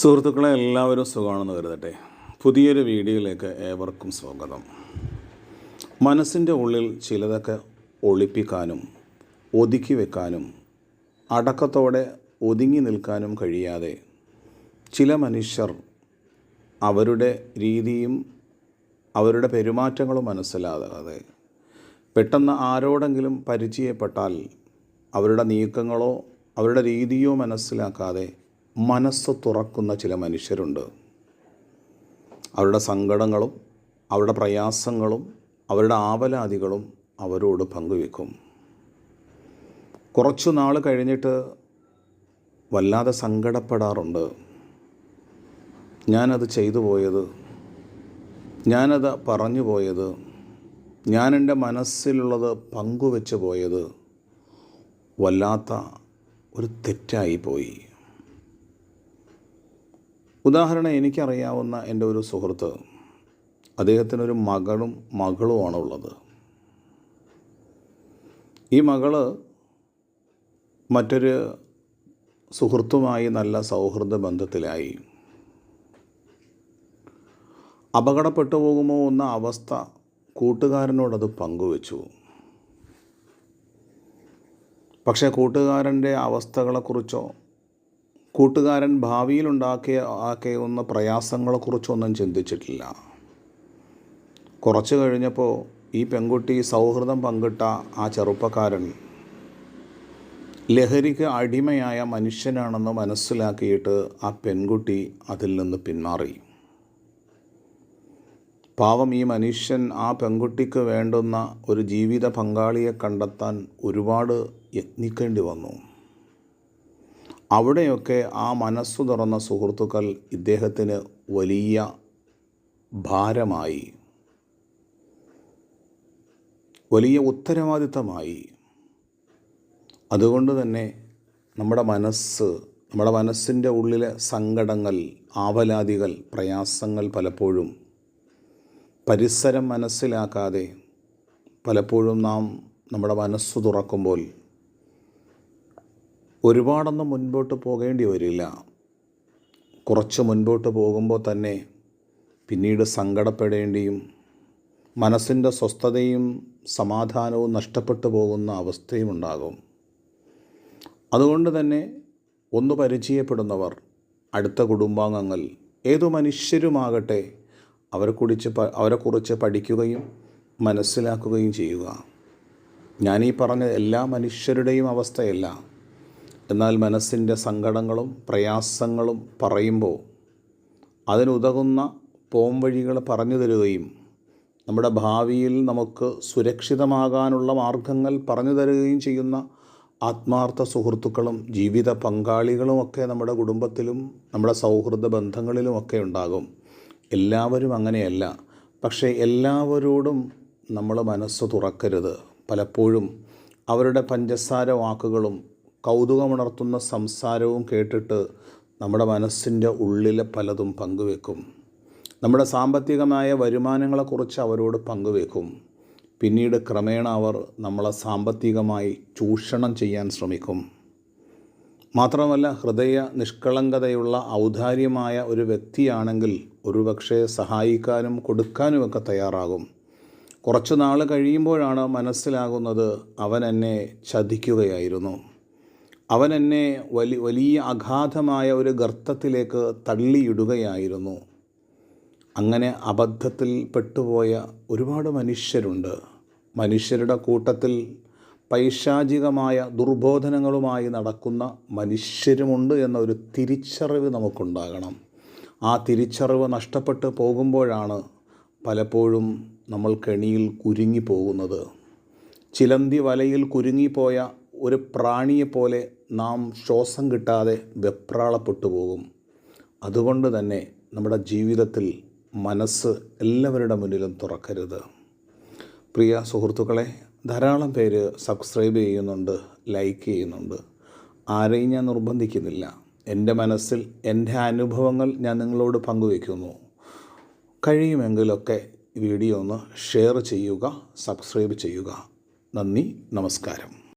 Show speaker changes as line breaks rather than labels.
സുഹൃത്തുക്കളെ, എല്ലാവരും സുഖമാണെന്ന് കരുതട്ടെ. പുതിയൊരു വീഡിയോയിലേക്ക് ഏവർക്കും സ്വാഗതം. മനസ്സിൻ്റെ ഉള്ളിൽ ചിലതൊക്കെ ഒളിപ്പിക്കാനും ഒതുക്കി വെക്കാനും അടക്കത്തോടെ ഒതുങ്ങി നിൽക്കാനും കഴിയാതെ ചില മനുഷ്യർ അവരുടെ രീതിയും അവരുടെ പെരുമാറ്റങ്ങളും മനസ്സിലാകാതെ പെട്ടെന്ന് ആരോടെങ്കിലും പരിചയപ്പെട്ടാൽ അവരുടെ നീക്കങ്ങളോ അവരുടെ രീതിയോ മനസ്സിലാക്കാതെ മനസ്സ് തുറക്കുന്ന ചില മനുഷ്യരുണ്ട്. അവരുടെ സങ്കടങ്ങളും അവരുടെ പ്രയാസങ്ങളും അവരുടെ ആവലാതികളും അവരോട് പങ്കുവെക്കും. കുറച്ചു നാൾ കഴിഞ്ഞിട്ട് വല്ലാതെ സങ്കടപ്പെടാറുണ്ട്. ഞാനത് ചെയ്തു പോയത്, ഞാനത് പറഞ്ഞു പോയത്, ഞാൻ എൻ്റെ മനസ്സിലുള്ളത് പങ്കുവെച്ച് പോയത് വല്ലാത്ത ഒരു തെറ്റായിപ്പോയി. ഉദാഹരണം, എനിക്കറിയാവുന്ന എൻ്റെ ഒരു സുഹൃത്ത്, അദ്ദേഹത്തിനൊരു മകളുമാണുള്ളത്. ഈ മകള് മറ്റൊരു സുഹൃത്തുമായി നല്ല സൗഹൃദ ബന്ധത്തിലായി. അപകടപ്പെട്ടു പോകുമോ എന്ന അവസ്ഥ കൂട്ടുകാരനോടത് പങ്കുവെച്ചു. പക്ഷേ കൂട്ടുകാരൻ്റെ അവസ്ഥകളെക്കുറിച്ചോ കൂട്ടുകാരൻ ഭാവിയിലുണ്ടാക്കിയ പ്രയാസങ്ങളെക്കുറിച്ചൊന്നും ചിന്തിച്ചിട്ടില്ല. കുറച്ച് കഴിഞ്ഞപ്പോൾ ഈ പെൺകുട്ടി സൗഹൃദം പങ്കിട്ട ആ ചെറുപ്പക്കാരൻ ലഹരിക്ക് അടിമയായ മനുഷ്യനാണെന്ന് മനസ്സിലാക്കിയിട്ട് ആ പെൺകുട്ടി അതിൽ നിന്ന് പിന്മാറി. പാവം, ഈ മനുഷ്യൻ ആ പെൺകുട്ടിക്ക് വേണ്ടുന്ന ഒരു ജീവിത പങ്കാളിയെ കണ്ടെത്താൻ ഒരുപാട് യത്നിക്കേണ്ടി വന്നു. അവിടെയൊക്കെ ആ മനസ്സു തുറന്ന സുഹൃത്തുക്കൾ ഇദ്ദേഹത്തിന് വലിയ ഭാരമായി, വലിയ ഉത്തരവാദിത്തമായി. അതുകൊണ്ട് തന്നെ നമ്മുടെ മനസ്സിൻ്റെ ഉള്ളിലെ സങ്കടങ്ങൾ, ആവലാതികൾ, പ്രയാസങ്ങൾ പലപ്പോഴും പരിസരം മനസ്സിലാക്കാതെ പലപ്പോഴും നാം നമ്മുടെ മനസ്സ് തുറക്കുമ്പോൾ ഒരുപാടൊന്നും മുൻപോട്ട് പോകേണ്ടി വരില്ല. കുറച്ച് മുൻപോട്ട് പോകുമ്പോൾ തന്നെ പിന്നീട് സങ്കടപ്പെടേണ്ടിയും മനസ്സിൻ്റെ സ്വസ്ഥതയും സമാധാനവും നഷ്ടപ്പെട്ടു പോകുന്ന അവസ്ഥയും ഉണ്ടാകും. അതുകൊണ്ട് തന്നെ ഒന്ന് പരിചയപ്പെടുന്നവർ, അടുത്ത കുടുംബാംഗങ്ങൾ, ഏതു മനുഷ്യരുമാകട്ടെ, അവരെക്കുറിച്ച് പഠിക്കുകയും മനസ്സിലാക്കുകയും ചെയ്യുക. ഞാനീ പറഞ്ഞ എല്ലാ മനുഷ്യരുടെയും അവസ്ഥയല്ല, എന്നാൽ മനസ്സിൻ്റെ സങ്കടങ്ങളും പ്രയാസങ്ങളും പറയുമ്പോൾ അതിനുതകുന്ന പോംവഴികൾ പറഞ്ഞു തരുകയും നമ്മുടെ ഭാവിയിൽ നമുക്ക് സുരക്ഷിതമാകാനുള്ള മാർഗങ്ങൾ പറഞ്ഞു തരുകയും ചെയ്യുന്ന ആത്മാർത്ഥ സുഹൃത്തുക്കളും ജീവിത പങ്കാളികളുമൊക്കെ നമ്മുടെ കുടുംബത്തിലും നമ്മുടെ സൗഹൃദ ബന്ധങ്ങളിലുമൊക്കെ ഉണ്ടാകും. എല്ലാവരും അങ്ങനെയല്ല. പക്ഷേ എല്ലാവരോടും നമ്മൾ മനസ്സ് തുറക്കരുത്. പലപ്പോഴും അവരുടെ പഞ്ചസാര വാക്കുകളും കൗതുകമുണർത്തുന്ന സംസാരവും കേട്ടിട്ട് നമ്മുടെ മനസ്സിൻ്റെ ഉള്ളിലെ പലതും പങ്കുവെക്കും. നമ്മുടെ സാമ്പത്തികമായ വരുമാനങ്ങളെക്കുറിച്ച് അവരോട് പങ്കുവെക്കും. പിന്നീട് ക്രമേണ അവർ നമ്മളെ സാമ്പത്തികമായി ചൂഷണം ചെയ്യാൻ ശ്രമിക്കും. മാത്രമല്ല, ഹൃദയ നിഷ്കളങ്കതയുള്ള ഔദാര്യമായ ഒരു വ്യക്തിയാണെങ്കിൽ ഒരുപക്ഷെ സഹായിക്കാനും കൊടുക്കാനുമൊക്കെ തയ്യാറാകും. കുറച്ച് നാൾ കഴിയുമ്പോഴാണ് മനസ്സിലാകുന്നത് അവൻ എന്നെ ചതിക്കുകയായിരുന്നു, അവൻ എന്നെ വലിയ അഗാധമായ ഒരു ഗർത്തത്തിലേക്ക് തള്ളിയിടുകയായിരുന്നു. അങ്ങനെ അബദ്ധത്തിൽ പെട്ടുപോയ ഒരുപാട് മനുഷ്യരുണ്ട്. മനുഷ്യരുടെ കൂട്ടത്തിൽ പൈശാചികമായ ദുർബോധനങ്ങളുമായി നടക്കുന്ന മനുഷ്യരുമുണ്ട് എന്ന ഒരു തിരിച്ചറിവ് നമുക്കുണ്ടാകണം. ആ തിരിച്ചറിവ് നഷ്ടപ്പെട്ടു പോകുമ്പോഴാണ് പലപ്പോഴും നമ്മൾ കെണിയിൽ കുരുങ്ങിപ്പോകുന്നത്. ചിലന്തി വലയിൽ കുരുങ്ങിപ്പോയ ഒരു പ്രാണിയെപ്പോലെ നാം ശ്വാസം കിട്ടാതെ വെപ്രാളപ്പെട്ടു പോകും. അതുകൊണ്ട് തന്നെ നമ്മുടെ ജീവിതത്തിൽ മനസ്സ് എല്ലാവരുടെ മുന്നിലും തുറക്കരുത്. പ്രിയ സുഹൃത്തുക്കളെ, ധാരാളം പേര് സബ്സ്ക്രൈബ് ചെയ്യുന്നുണ്ട്, ലൈക്ക് ചെയ്യുന്നുണ്ട്. ആരെയും ഞാൻ നിർബന്ധിക്കുന്നില്ല. എൻ്റെ മനസ്സിൽ എൻ്റെ അനുഭവങ്ങൾ ഞാൻ നിങ്ങളോട് പങ്കുവയ്ക്കുന്നു. കഴിയുമെങ്കിലൊക്കെ വീഡിയോ ഒന്ന് ഷെയർ ചെയ്യുക, സബ്സ്ക്രൈബ് ചെയ്യുക. നന്ദി, നമസ്കാരം.